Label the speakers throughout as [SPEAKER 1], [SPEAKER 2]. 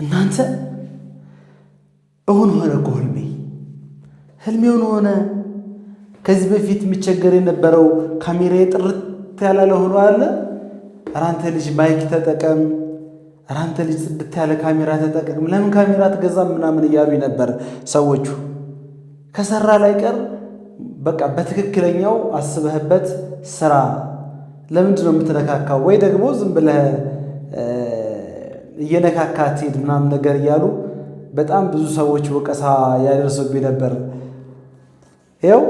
[SPEAKER 1] እናንተ እውን ሆነ እኮ ህልሜውን ሆነ። ከዚህ በፊት የሚቸገር የነበረው ካሜራዬ ጥርት ያላለ ሆኖ አለ። ኧረ አንተ ልጅ ማይክ ተጠቀም፣ ኧረ አንተ ልጅ ጽድት ያለ ካሜራ ተጠቀም፣ ለምን ካሜራ ትገዛም ምናምን እያሉ ነበር ሰዎቹ። ከሰራ ላይ ቀር በቃ በትክክለኛው አስበህበት ስራ። ለምንድን ነው የምትነካካው? ወይ ደግሞ ዝም ብለህ እየነካካ ትሄድ ምናምን ነገር እያሉ በጣም ብዙ ሰዎች ወቀሳ ያደርሱብኝ ነበር። ይኸው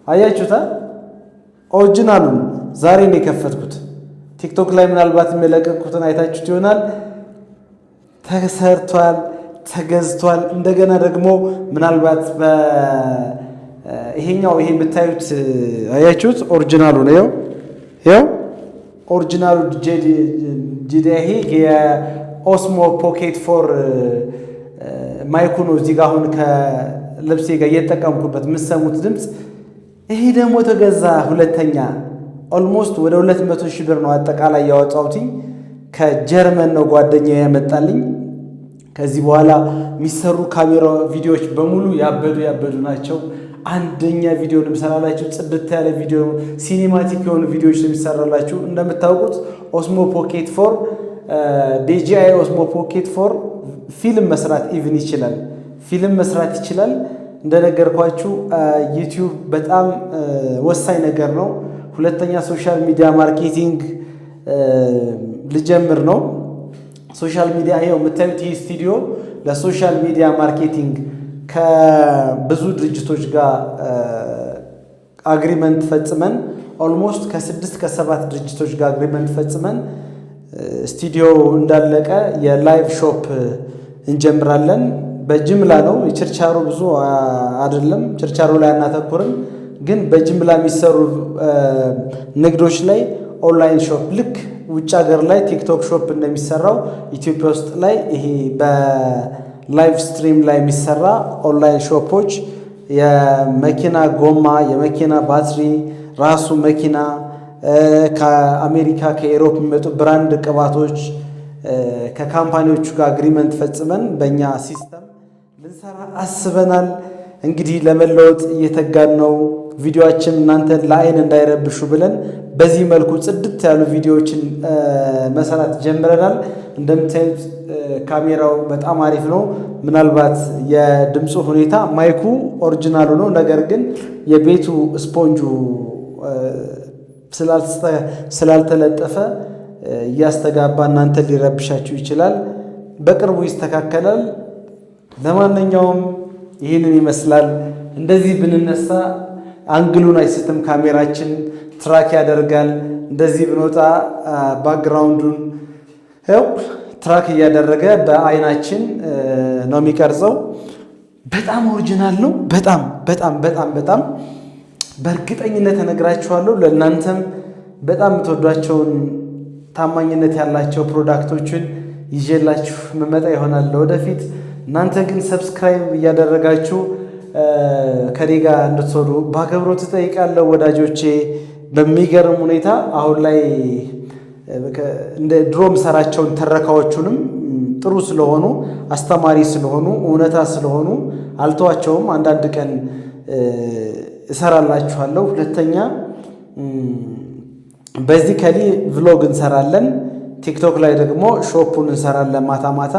[SPEAKER 1] አያችሁታ፣ ኦሪጂናሉን ዛሬ ነው የከፈትኩት። ቲክቶክ ላይ ምናልባት የሚለቀቁትን አይታችሁት ይሆናል። ተሰርቷል፣ ተገዝቷል። እንደገና ደግሞ ምናልባት ይሄኛው ይሄ የምታዩት አያችሁት፣ ኦሪጂናሉ ነው። ይኸው ኦሪጂናሉ ጂዲያሂ የኦስሞ ፖኬት ፎር ማይኩ ነው። እዚህ ጋር አሁን ከልብሴ ጋር እየተጠቀምኩበት የምትሰሙት ድምፅ። ይሄ ደግሞ ተገዛ ሁለተኛ ኦልሞስት ወደ 200 ሺህ ብር ነው አጠቃላይ ያወጣሁት። ከጀርመን ነው ጓደኛ ያመጣልኝ። ከዚህ በኋላ የሚሰሩ ካሜራ ቪዲዮዎች በሙሉ ያበዱ ናቸው። አንደኛ ቪዲዮ ልምሰራላችሁ፣ ጽድት ያለ ቪዲዮ፣ ሲኒማቲክ የሆኑ ቪዲዮዎች የሚሰራላችሁ። እንደምታውቁት ኦስሞ ፖኬት ፎር ዲጂአይ ኦስሞ ፖኬት ፎር ፊልም መስራት ኢቭን ይችላል፣ ፊልም መስራት ይችላል። እንደነገርኳችሁ ዩቲዩብ በጣም ወሳኝ ነገር ነው። ሁለተኛ ሶሻል ሚዲያ ማርኬቲንግ ልጀምር ነው። ሶሻል ሚዲያ ይኸው የምታዩት ይህ ስቱዲዮ ለሶሻል ሚዲያ ማርኬቲንግ ከብዙ ድርጅቶች ጋር አግሪመንት ፈጽመን ኦልሞስት ከ6 ከ7 ድርጅቶች ጋር አግሪመንት ፈጽመን ስቱዲዮ እንዳለቀ የላይቭ ሾፕ እንጀምራለን። በጅምላ ነው፣ የችርቻሮ ብዙ አይደለም። ችርቻሮ ላይ አናተኩርም፣ ግን በጅምላ የሚሰሩ ንግዶች ላይ ኦንላይን ሾፕ ልክ ውጭ ሀገር ላይ ቲክቶክ ሾፕ እንደሚሰራው ኢትዮጵያ ውስጥ ላይ ይሄ በላይቭ ስትሪም ላይ የሚሰራ ኦንላይን ሾፖች የመኪና ጎማ፣ የመኪና ባትሪ፣ ራሱ መኪና፣ ከአሜሪካ ከኤሮፕ የሚመጡ ብራንድ ቅባቶች ከካምፓኒዎቹ ጋር አግሪመንት ፈጽመን በእኛ ሲስተም ልንሰራ አስበናል። እንግዲህ ለመለወጥ እየተጋን ነው። ቪዲዮአችን እናንተን ለአይን እንዳይረብሹ ብለን በዚህ መልኩ ጽድት ያሉ ቪዲዮዎችን መሰራት ጀምረናል። እንደምታዩት ካሜራው በጣም አሪፍ ነው። ምናልባት የድምፁ ሁኔታ ማይኩ ኦሪጂናሉ ነው፣ ነገር ግን የቤቱ ስፖንጁ ስላልተለጠፈ እያስተጋባ እናንተን ሊረብሻችሁ ይችላል። በቅርቡ ይስተካከላል። ለማንኛውም ይህንን ይመስላል። እንደዚህ ብንነሳ አንግሉን አይስትም፣ ካሜራችን ትራክ ያደርጋል። እንደዚህ ብንወጣ ባክግራውንዱን ያው ትራክ እያደረገ በአይናችን ነው የሚቀርጸው። በጣም ኦሪጂናል ነው። በጣም በጣም በጣም በጣም በእርግጠኝነት እነግራችኋለሁ። ለእናንተም በጣም የምትወዷቸውን ታማኝነት ያላቸው ፕሮዳክቶችን ይዤላችሁ መመጣ ይሆናል ወደፊት። እናንተ ግን ሰብስክራይብ እያደረጋችሁ ከኔ ጋር እንድትሰሩ በአክብሮት እጠይቃለሁ ወዳጆቼ። በሚገርም ሁኔታ አሁን ላይ እንደ ድሮም ሰራቸውን ተረካዎቹንም ጥሩ ስለሆኑ አስተማሪ ስለሆኑ እውነታ ስለሆኑ አልተዋቸውም። አንዳንድ ቀን እሰራላችኋለሁ። ሁለተኛ በዚህ ከሊ ቭሎግ እንሰራለን። ቲክቶክ ላይ ደግሞ ሾፑን እንሰራለን ማታ ማታ።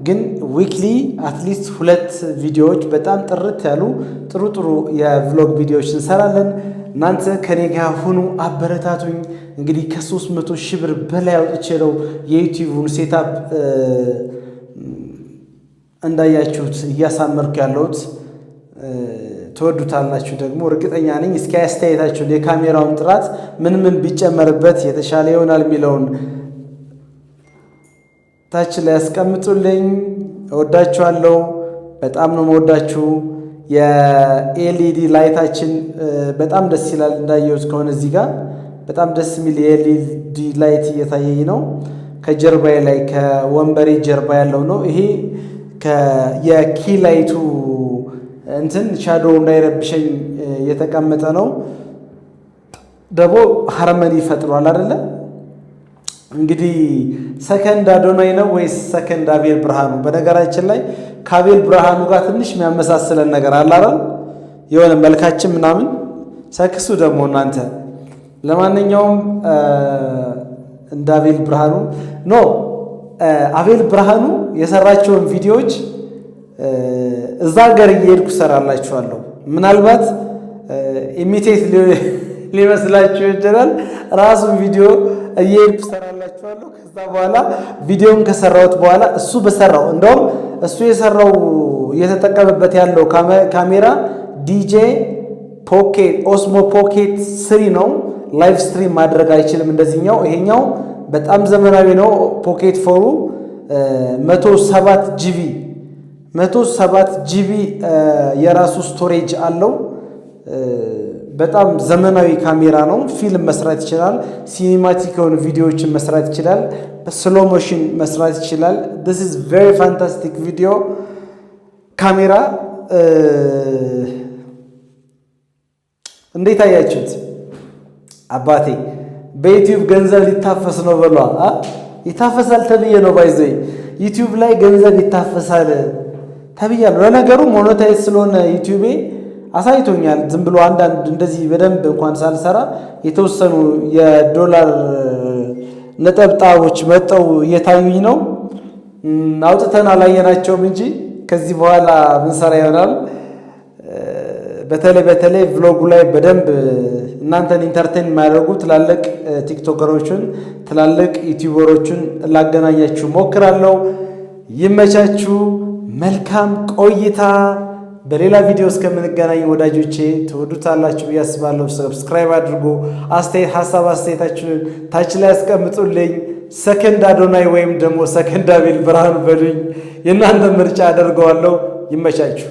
[SPEAKER 1] ግን ዊክሊ አትሊስት 2 ቪዲዮዎች በጣም ጥርት ያሉ ጥሩ ጥሩ የቭሎግ ቪዲዮዎች እንሰራለን። እናንተ ከኔ ጋር ሁኑ፣ አበረታቱኝ። እንግዲህ ከ300 ሺህ ብር በላይ አውጥቼ ነው የዩቲዩብን ሴታፕ እንዳያችሁት እያሳመርኩ ያለሁት። ትወዱታላችሁ ደግሞ እርግጠኛ ነኝ። እስኪ አስተያየታችሁን የካሜራውን ጥራት ምን ምን ቢጨመርበት የተሻለ ይሆናል የሚለውን ታች ላይ ያስቀምጡልኝ። እወዳችኋለሁ። በጣም ነው መወዳችሁ። የኤልኢዲ ላይታችን በጣም ደስ ይላል። እንዳየሁት ከሆነ እዚህ ጋር በጣም ደስ የሚል የኤልኢዲ ላይት እየታየኝ ነው። ከጀርባዬ ላይ ከወንበሬ ጀርባ ያለው ነው። ይሄ የኪ ላይቱ እንትን ሻዶው እንዳይረብሸኝ የተቀመጠ ነው። ደግሞ ሃርመኒ ይፈጥሯል አይደለ? እንግዲህ ሰከንድ አዶናይ ነው ወይስ ሰከንድ አቤል ብርሃኑ? በነገራችን ላይ ከአቤል ብርሃኑ ጋር ትንሽ የሚያመሳስለን ነገር አለ አይደል? የሆነ መልካችን ምናምን ሰክሱ ደግሞ እናንተ። ለማንኛውም እንደ አቤል ብርሃኑ ኖ አቤል ብርሃኑ የሰራቸውን ቪዲዮዎች እዛ ሀገር እየሄድኩ ሰራላችኋለሁ። ምናልባት ኢሚቴት ሊመስላችሁ ይችላል። ራሱን ቪዲዮ እየሄድኩ ሰራላችኋለሁ። ከዛ በኋላ ቪዲዮን ከሰራሁት በኋላ እሱ በሰራው እንደውም እሱ የሰራው እየተጠቀመበት ያለው ካሜራ ዲጄ ፖኬት ኦስሞ ፖኬት 3 ነው። ላይቭ ስትሪም ማድረግ አይችልም እንደዚህኛው። ይሄኛው በጣም ዘመናዊ ነው። ፖኬት 4 107 ጂቢ የራሱ ስቶሬጅ አለው። በጣም ዘመናዊ ካሜራ ነው። ፊልም መስራት ይችላል። ሲኒማቲክ የሆኑ ቪዲዮዎችን መስራት ይችላል። ስሎ ሞሽን መስራት ይችላል። this is very fantastic video ካሜራ። እንዴት አያችሁት? አባቴ በዩቲዩብ ገንዘብ ሊታፈስ ነው ብሏ ይታፈሳል ተብዬ ነው ባይዘይ ዩቲዩብ ላይ ገንዘብ ይታፈሳል ተብያለሁ። ለነገሩ ሞኔታይዝ ስለሆነ ዩቲዩቤ አሳይቶኛል። ዝም ብሎ አንዳንድ እንደዚህ በደንብ እንኳን ሳልሰራ የተወሰኑ የዶላር ነጠብጣቦች መጠው እየታዩኝ ነው። አውጥተን አላየናቸውም እንጂ ከዚህ በኋላ ምንሰራ ይሆናል። በተለይ ቭሎጉ ላይ በደንብ እናንተን ኢንተርቴን የሚያደርጉ ትላልቅ ቲክቶከሮችን ትላልቅ ዩቲዩበሮችን ላገናኛችሁ ሞክራለሁ። ይመቻችሁ። መልካም ቆይታ። በሌላ ቪዲዮ እስከምንገናኝ ወዳጆቼ ትወዱታላችሁ ብዬ አስባለሁ። ሰብስክራይብ አድርጉ። ሀሳብ አስተያየታችሁን ታች ላይ አስቀምጡልኝ። ሰከንድ አዶናይ ወይም ደግሞ ሰከንድ አቤል ብርሃኑ በሉኝ። የእናንተ ምርጫ አደርገዋለሁ። ይመቻችሁ።